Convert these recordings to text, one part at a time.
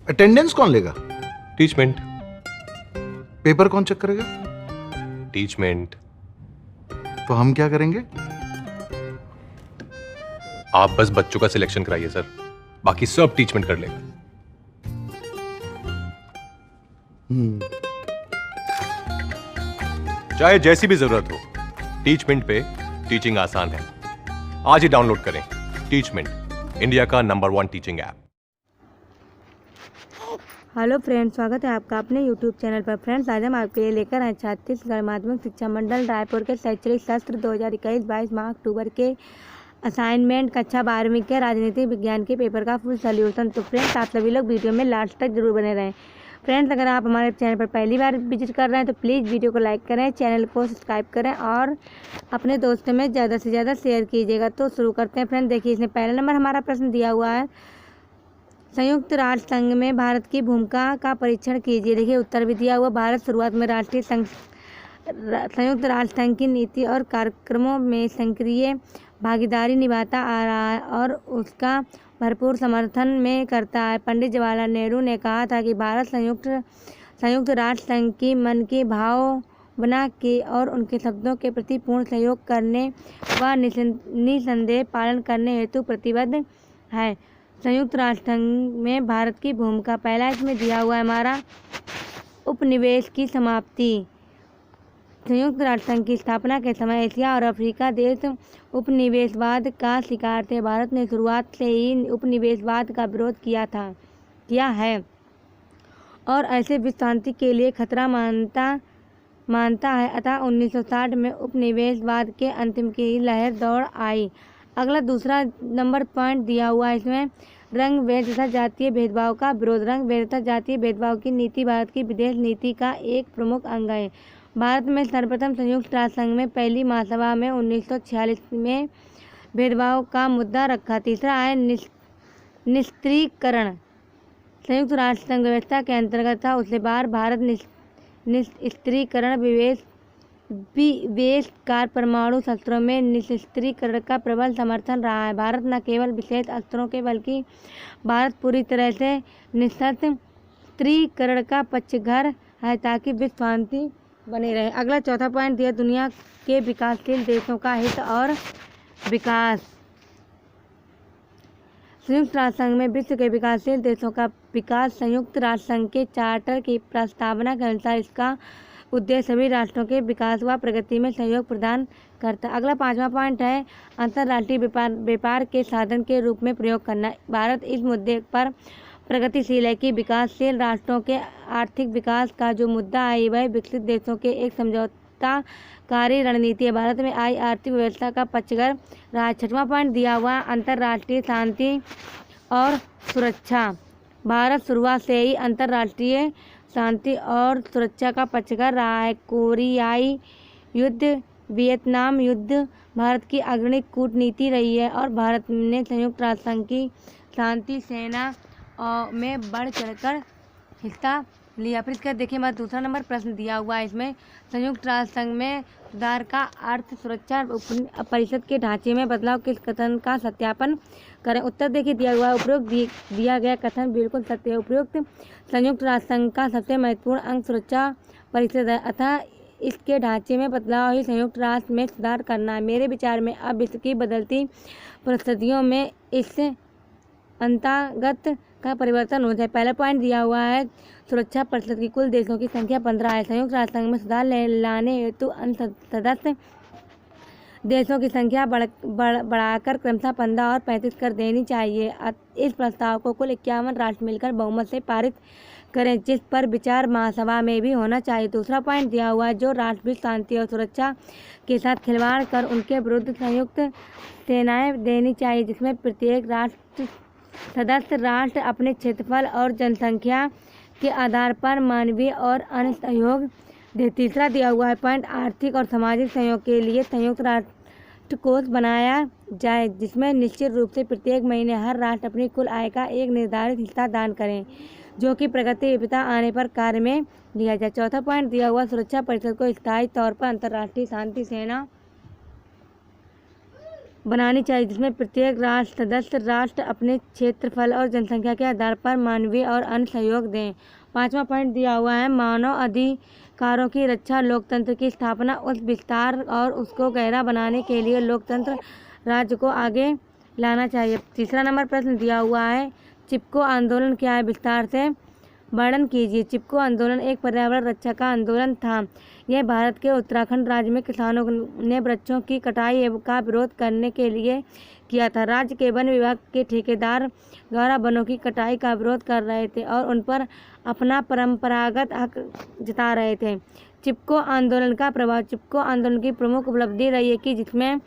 Attendance कौन लेगा? Teachmint. Paper कौन चेक करेगा? टीचमेंट। तो हम क्या करेंगे? आप बस बच्चों का सिलेक्शन कराइए सर, बाकी सब टीचमेंट कर लेगा। चाहे जैसी भी जरूरत हो, टीचमेंट पे टीचिंग आसान है। आज ही डाउनलोड करें टीचमेंट, इंडिया का number 1 teaching app. Hello friends, स्वागत है आपका अपने यूट्यूब चैनल पर। फ्रेंड्स, आज हम आपके लिए लेकर आए छत्तीसगढ़ माध्यमिक शिक्षा मंडल रायपुर के शैक्षणिक सत्र 2021-22 माह अक्टूबर के असाइनमेंट कक्षा 12वीं के राजनीतिक विज्ञान के पेपर का फुल सोल्यूशन। तो फ्रेंड्स, आप सभी लोग वीडियो में लास्ट तक जरूर बने रहें। फ्रेंड्स, अगर आप हमारे चैनल पर पहली बार विजिट कर रहे हैं तो प्लीज़ वीडियो को लाइक करें, चैनल को सब्सक्राइब करें और अपने दोस्तों में ज़्यादा से ज़्यादा शेयर कीजिएगा। तो शुरू करते हैं। फ्रेंड्स, देखिए, इसमें पहला नंबर हमारा प्रश्न दिया हुआ है, संयुक्त राष्ट्र संघ में भारत की भूमिका का परीक्षण कीजिए। देखिए, उत्तर भी दिया हुआ, भारत शुरुआत में राष्ट्रीय संयुक्त राष्ट्र संघ की नीति और कार्यक्रमों में सक्रिय भागीदारी निभाता आ रहा है और उसका भरपूर समर्थन में करता है। पंडित जवाहरलाल नेहरू ने कहा था कि भारत संयुक्त राष्ट्र संघ की मन की भावना के और उनके शब्दों के प्रति पूर्ण सहयोग करने व निसंदेह पालन करने हेतु प्रतिबद्ध है। संयुक्त राष्ट्र संघ में भारत की भूमिका, पहला इसमें दिया हुआ है हमारा, उपनिवेश की समाप्ति। संयुक्त राष्ट्र संघ की स्थापना के समय एशिया और अफ्रीका देश उपनिवेशवाद का शिकार थे। भारत ने शुरुआत से ही उपनिवेशवाद का विरोध किया है और ऐसे विश्व शांति के लिए खतरा मानता है। अतः 1960 में उपनिवेशवाद के अंतिम की लहर दौड़ आई। अगला दूसरा नंबर पॉइंट दिया हुआ है इसमें, रंग भेद तथा जातीय भेदभाव का विरोध। रंग भेद तथा जातीय भेदभाव की नीति भारत की विदेश नीति का एक प्रमुख अंग है। भारत में सर्वप्रथम संयुक्त राष्ट्र संघ में पहली महासभा में 1946 में भेदभाव का मुद्दा रखा। तीसरा है निस्त्रीकरण। संयुक्त राष्ट्र संघ व्यवस्था के अंतर्गत था, उससे बाहर भारत निस्त्रीकरण विवेशकार परमाणु शस्त्रों में निस्त्रीकरण का प्रबल समर्थन रहा है। भारत न केवल विशेष अस्त्रों के बल्कि भारत पूरी तरह से निस्त्रीकरण का पक्षधर है ताकि विश्व शांति बने रहे। अगला चौथा पॉइंट दिया, दुनिया के विकासशील देशों का हित और विकास। संयुक्त राष्ट्र संघ में विश्व के विकासशील देशों का विकास। संयुक्त राष्ट्र संघ के चार्टर की प्रस्तावना के अनुसार इसका उद्देश्य सभी राष्ट्रों के विकास व प्रगति में सहयोग प्रदान करता है। अगला पांचवा पॉइंट है, अंतर्राष्ट्रीय व्यापार के साधन के रूप में प्रयोग करना। भारत इस मुद्दे पर प्रगतिशील है कि विकासशील राष्ट्रों के आर्थिक विकास का जो मुद्दा है वह विकसित देशों के एक समझौताकारी रणनीति है। भारत में आई आर्थिक व्यवस्था का पक्षधर रहा। छठवां पॉइंट दिया हुआ, अंतर्राष्ट्रीय शांति और सुरक्षा। भारत शुरुआत से ही अंतर्राष्ट्रीय शांति और सुरक्षा का पक्षधर रहा है। कोरियाई युद्ध, वियतनाम युद्ध भारत की अग्रणी कूटनीति रही है और भारत ने संयुक्त राष्ट्र संघ की शांति सेना में बढ़ चढ़कर हिस्सा लिया। फिर इसका देखिए, हमारा दूसरा नंबर प्रश्न दिया हुआ है इसमें, संयुक्त राष्ट्र संघ में सुधार का अर्थ सुरक्षा परिषद के ढांचे में बदलाव किस कथन का सत्यापन करें। उत्तर देखिए दिया हुआ है, उपरोक्त दिया गया कथन बिल्कुल सत्य है। उपरोक्त संयुक्त राष्ट्र संघ का सबसे महत्वपूर्ण अंग सुरक्षा परिषद है, अतः इसके ढांचे में बदलाव ही संयुक्त राष्ट्र में सुधार करना है। मेरे विचार में अब विश्व की बदलती परिस्थितियों में इस अंतर्गत का परिवर्तन हो जाए। पहला पॉइंट दिया हुआ है, सुरक्षा परिषद की कुल देशों की संख्या 15 है। संयुक्त राष्ट्र संघ में सुधार लाने हेतु अन्य सदस्य देशों की संख्या बढ़ाकर क्रमशः 15 और 35 कर देनी चाहिए। इस प्रस्ताव को कुल 51 राष्ट्र मिलकर बहुमत से पारित करें, जिस पर विचार महासभा में भी होना चाहिए। दूसरा पॉइंट दिया हुआ है, जो राष्ट्र विश्व शांति और सुरक्षा के साथ खिलवाड़ कर उनके विरुद्ध संयुक्त सेनाएं देनी चाहिए, जिसमें प्रत्येक सदस्य राष्ट्र अपने क्षेत्रफल और जनसंख्या के आधार पर मानवीय और अन्य सहयोग दे। तीसरा दिया हुआ है पॉइंट, आर्थिक और सामाजिक सहयोग के लिए संयुक्त राष्ट्र कोष बनाया जाए, जिसमें निश्चित रूप से प्रत्येक महीने हर राष्ट्र अपनी कुल आय का एक निर्धारित हिस्सा दान करें, जो कि प्रगति विपदा आने पर कार्य में लिया जाए। चौथा पॉइंट दिया हुआ, सुरक्षा परिषद को स्थायी तौर पर अंतर्राष्ट्रीय शांति सेना बनानी चाहिए, जिसमें प्रत्येक राष्ट्र सदस्य राष्ट्र अपने क्षेत्रफल और जनसंख्या के आधार पर मानवीय और अन्य सहयोग दें। 5वां पॉइंट दिया हुआ है, मानव अधिकारों की रक्षा, लोकतंत्र की स्थापना, उस विस्तार और उसको गहरा बनाने के लिए लोकतंत्र राज्य को आगे लाना चाहिए। तीसरा नंबर प्रश्न दिया हुआ है, चिपको आंदोलन क्या है, विस्तार से वर्णन कीजिए। चिपको आंदोलन एक पर्यावरण रक्षा का आंदोलन था। यह भारत के उत्तराखंड राज्य में किसानों ने वृक्षों की कटाई का विरोध करने के लिए किया था। राज्य के वन विभाग के ठेकेदार द्वारा वनों की कटाई का विरोध कर रहे थे और उन पर अपना परंपरागत हक जता रहे थे। चिपको आंदोलन का प्रभाव। चिपको आंदोलन की प्रमुख उपलब्धि रही है कि जिसमें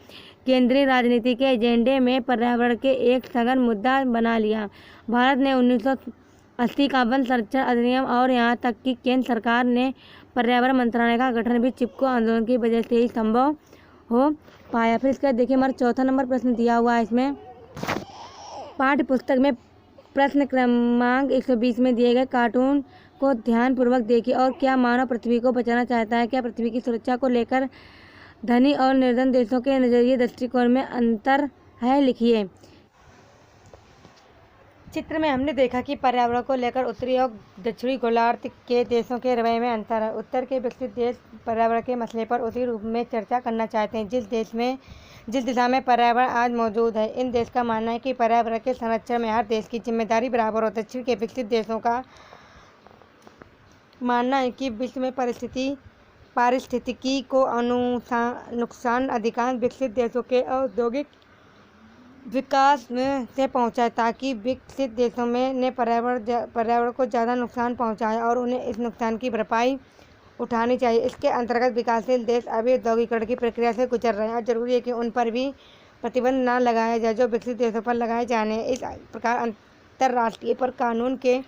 केंद्रीय राजनीति के एजेंडे में पर्यावरण के एक सघन मुद्दा बना लिया। भारत ने 1980 का वन संरक्षण अधिनियम और यहाँ तक कि केंद्र सरकार ने पर्यावरण मंत्रालय का गठन भी चिपको आंदोलन की वजह से ही संभव हो पाया। फिर इसका देखिए हमारा चौथा नंबर प्रश्न दिया हुआ है। इसमें पाठ्य पुस्तक में प्रश्न क्रमांक 120 में दिए गए कार्टून को ध्यानपूर्वक देखिए और क्या मानव पृथ्वी को बचाना चाहता है, क्या पृथ्वी की सुरक्षा को लेकर धनी और निर्धन देशों के नजरिए दृष्टिकोण में अंतर है, लिखिए। चित्र में हमने देखा कि पर्यावरण को लेकर उत्तरी और दक्षिणी गोलार्ध के देशों के रवैये में अंतर है। उत्तर के विकसित देश पर्यावरण के मसले पर उसी रूप में चर्चा करना चाहते हैं जिस दिशा में पर्यावरण आज मौजूद है। इन देश का मानना है कि पर्यावरण के संरक्षण में हर देश की जिम्मेदारी बराबर हो। दक्षिण के विकसित देशों का मानना है कि विश्व में पारिस्थितिकी को नुकसान अधिकांश विकसित देशों के औद्योगिक विकास में से पहुंचा है, ताकि विकसित देशों में ने पर्यावरण को ज़्यादा नुकसान पहुंचाया और उन्हें इस नुकसान की भरपाई उठानी चाहिए। इसके अंतर्गत विकासशील देश अभी औद्योगिकरण की प्रक्रिया से गुजर रहे हैं और जरूरी है कि उन पर भी प्रतिबंध न लगाया जाए जो विकसित देशों पर लगाए जाने हैं। इस प्रकार अंतर्राष्ट्रीय पर कानून के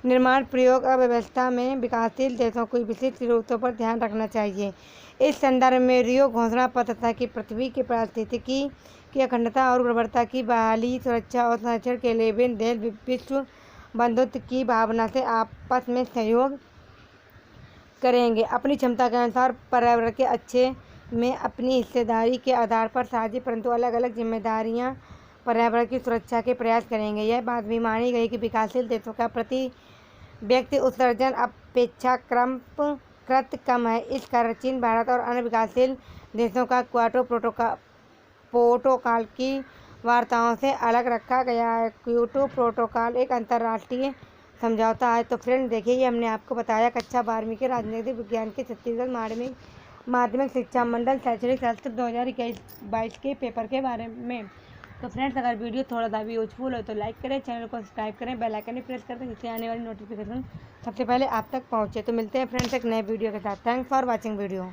निर्माण, प्रयोग और व्यवस्था में विकासशील देशों को विशिष्ट जरूरतों पर ध्यान रखना चाहिए। इस संदर्भ में रियो घोषणा पत्र था कि पृथ्वी के पारिस्थितिकी की अखंडता और उर्वरता की बहाली, सुरक्षा और संरक्षण के लिए विभिन्न देश विश्व बंधुत्व की भावना से आपस में सहयोग करेंगे। अपनी क्षमता के अनुसार पर्यावरण के अच्छे में अपनी हिस्सेदारी के आधार पर साझी परंतु अलग अलग जिम्मेदारियां पर्यावरण की सुरक्षा के प्रयास करेंगे। यह बात भी मानी गई कि विकासशील देशों का प्रति व्यक्ति उत्सर्जन अपेक्षाकृत कम है। इस कारण चीन, भारत और अन्य विकासशील देशों का क्योटो प्रोटोकॉल की वार्ताओं से अलग रखा गया है। क्योटो प्रोटोकॉल एक अंतर्राष्ट्रीय समझौता है। तो फ्रेंड देखिए, ये हमने आपको बताया कक्षा 12वीं के राजनीतिक विज्ञान के छत्तीसगढ़ माध्यमिक शिक्षा मंडल शैक्षणिक सत्र 2021-22 के पेपर के बारे में। तो फ्रेंड्स, अगर वीडियो थोड़ा सा भी यूजफुल हो तो लाइक करें, चैनल को सब्सक्राइब करें, बेल आइकन भी प्रेस कर दें जिससे आने वाली नोटिफिकेशन सबसे पहले आप तक पहुंचे। तो मिलते हैं फ्रेंड्स एक नए वीडियो के साथ। Thanks for watching video.